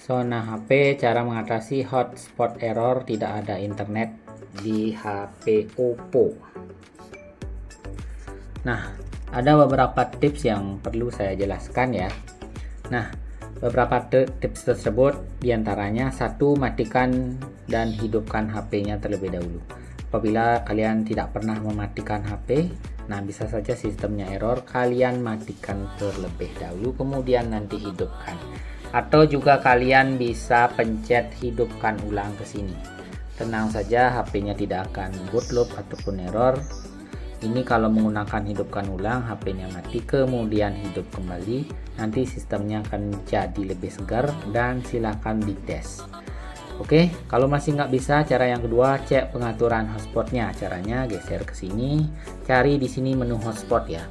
Zona HP, cara mengatasi hotspot error tidak ada internet di HP Oppo. Nah, ada beberapa tips yang perlu saya jelaskan ya. Nah, beberapa tips tersebut diantaranya: satu, matikan dan hidupkan HP-nya terlebih dahulu. Apabila kalian tidak pernah mematikan HP, nah bisa saja sistemnya error. Kalian matikan terlebih dahulu, kemudian nanti hidupkan. Atau juga kalian bisa pencet hidupkan ulang ke sini. Tenang saja, HP-nya tidak akan bootloop ataupun error. Ini kalau menggunakan hidupkan ulang, HP-nya mati kemudian hidup kembali, nanti sistemnya akan jadi lebih segar dan silakan dites. Oke, kalau masih nggak bisa, cara yang kedua, cek pengaturan hotspotnya. Caranya geser ke sini, cari di sini menu hotspot ya.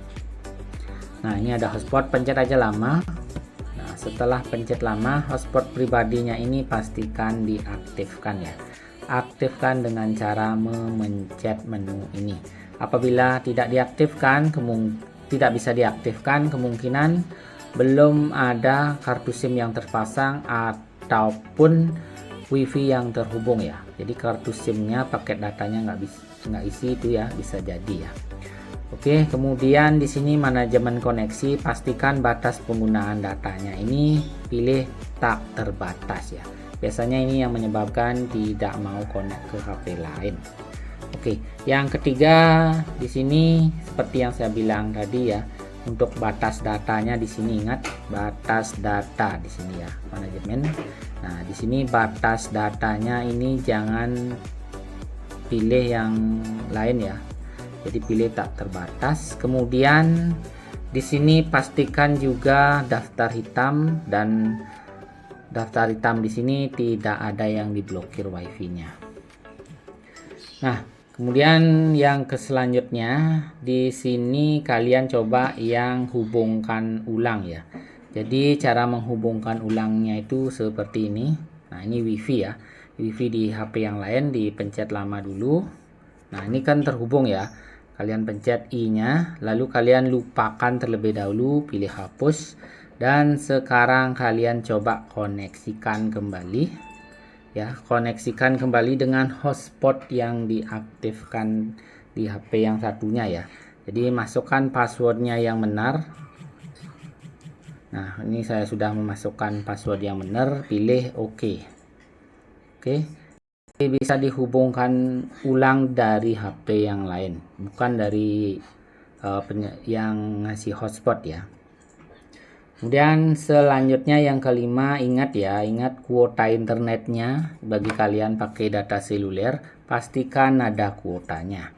Nah, ini ada hotspot, pencet aja lama. Nah, setelah pencet lama, hotspot pribadinya ini pastikan diaktifkan ya. Aktifkan dengan cara memencet menu ini. Apabila tidak diaktifkan, tidak bisa diaktifkan, kemungkinan belum ada kartu SIM yang terpasang ataupun WiFi yang terhubung ya. Jadi kartu SIM-nya, paket datanya nggak isi itu ya, bisa jadi ya. Oke, kemudian di sini manajemen koneksi, pastikan batas penggunaan datanya ini pilih tak terbatas ya. Biasanya ini yang menyebabkan tidak mau connect ke HP lain. Oke, yang ketiga di sini seperti yang saya bilang tadi ya, untuk batas datanya di sini ingat batas data di sini ya, manajemen. Nah, di sini batas datanya ini jangan pilih yang lain ya. Jadi pilih tak terbatas. Kemudian di sini pastikan juga daftar hitam, dan daftar hitam di sini tidak ada yang diblokir wifi-nya. Nah, kemudian yang selanjutnya di sini kalian coba yang hubungkan ulang ya. Jadi cara menghubungkan ulangnya itu seperti ini. Nah, ini wifi ya. Wifi di HP yang lain dipencet lama dulu. Nah, ini kan terhubung ya. Kalian pencet I-nya, lalu kalian lupakan terlebih dahulu, pilih hapus, dan sekarang kalian coba koneksikan kembali ya. Koneksikan kembali dengan hotspot yang diaktifkan di HP yang satunya ya. Jadi masukkan passwordnya yang benar. Nah, ini saya sudah memasukkan password yang benar, pilih OK. Oke, bisa dihubungkan ulang dari HP yang lain, bukan dari yang ngasih hotspot ya. Kemudian selanjutnya yang kelima, ingat ya, ingat kuota internetnya. Bagi kalian pakai data seluler, pastikan ada kuotanya.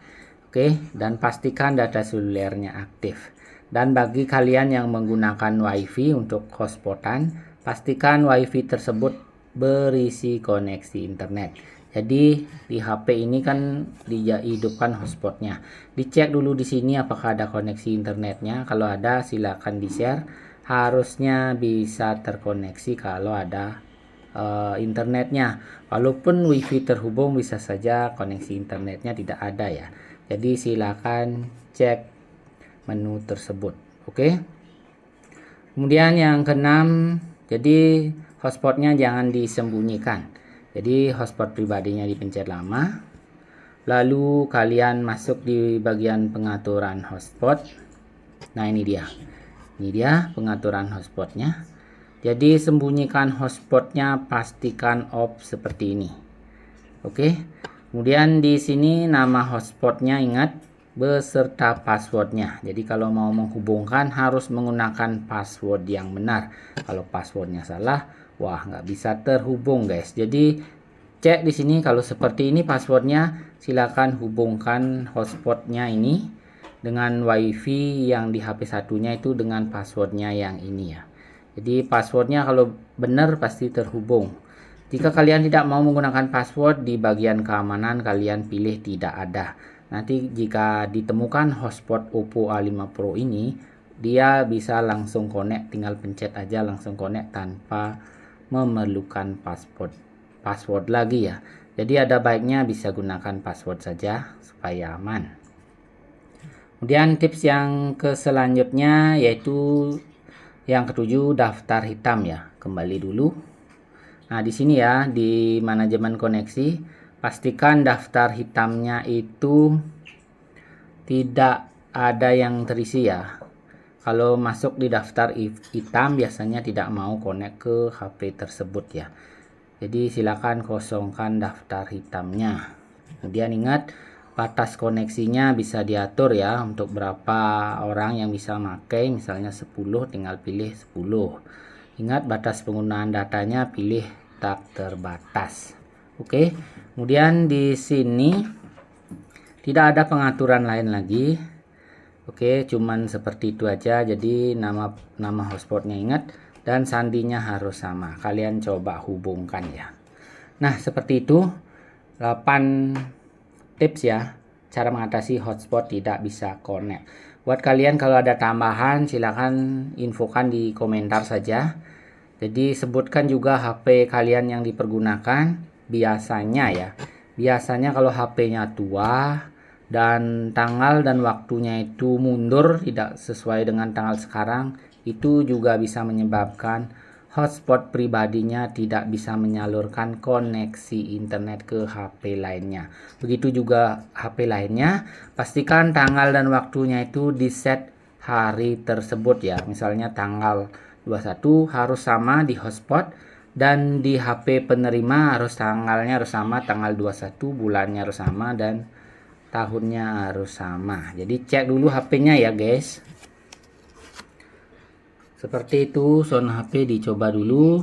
Oke, dan pastikan data selulernya aktif. Dan bagi kalian yang menggunakan WiFi untuk hotspotan, pastikan WiFi tersebut berisi koneksi internet. Jadi di HP ini kan dihidupkan hotspotnya. Dicek dulu di sini apakah ada koneksi internetnya. Kalau ada, silakan di-share. Harusnya bisa terkoneksi kalau ada internetnya. Walaupun WiFi terhubung, bisa saja koneksi internetnya tidak ada ya. Jadi silakan cek menu tersebut. Oke. Kemudian yang keenam, jadi hotspotnya jangan disembunyikan. Jadi hotspot pribadinya dipencet lama. Lalu kalian masuk di bagian pengaturan hotspot. Nah, ini dia. Ini dia pengaturan hotspotnya. Jadi sembunyikan hotspotnya, pastikan off seperti ini. Oke. Kemudian di sini nama hotspotnya ingat beserta passwordnya. Jadi kalau mau menghubungkan harus menggunakan password yang benar. Kalau passwordnya salah, wah nggak bisa terhubung guys. Jadi cek di sini, kalau seperti ini passwordnya, silakan hubungkan hotspotnya ini dengan WiFi yang di HP satunya itu dengan passwordnya yang ini ya. Jadi passwordnya kalau benar pasti terhubung. Jika kalian tidak mau menggunakan password, di bagian keamanan kalian pilih tidak ada. Nanti jika ditemukan hotspot Oppo A5 Pro ini, dia bisa langsung connect, tinggal pencet aja langsung connect tanpa memerlukan password lagi ya. Jadi ada baiknya bisa gunakan password saja supaya aman. Kemudian tips yang selanjutnya yaitu yang ketujuh, daftar hitam ya. Kembali dulu. Nah, di sini ya, di manajemen koneksi, pastikan daftar hitamnya itu tidak ada yang terisi ya. Kalau masuk di daftar hitam biasanya tidak mau connect ke HP tersebut ya. Jadi silakan kosongkan daftar hitamnya. Kemudian ingat, batas koneksinya bisa diatur ya, untuk berapa orang yang bisa pakai, misalnya 10, tinggal pilih 10. Ingat, batas penggunaan datanya pilih tak terbatas. Oke. Kemudian di sini tidak ada pengaturan lain lagi. Oke, cuman seperti itu aja. Jadi nama hotspotnya ingat, dan sandinya harus sama. Kalian coba hubungkan ya. Nah, seperti itu 8 tips ya, cara mengatasi hotspot tidak bisa connect. Buat kalian kalau ada tambahan silahkan infokan di komentar saja. Jadi sebutkan juga HP kalian yang dipergunakan. Biasanya kalau HP-nya tua dan tanggal dan waktunya itu mundur, tidak sesuai dengan tanggal sekarang, itu juga bisa menyebabkan hotspot pribadinya tidak bisa menyalurkan koneksi internet ke HP lainnya. Begitu juga HP lainnya, pastikan tanggal dan waktunya itu di set hari tersebut ya. Misalnya tanggal 21 harus sama di hotspot, dan di HP penerima tanggalnya harus sama, tanggal 21, bulannya harus sama, dan tahunnya harus sama. Jadi cek dulu HP-nya ya guys. Seperti itu, sound HP dicoba dulu.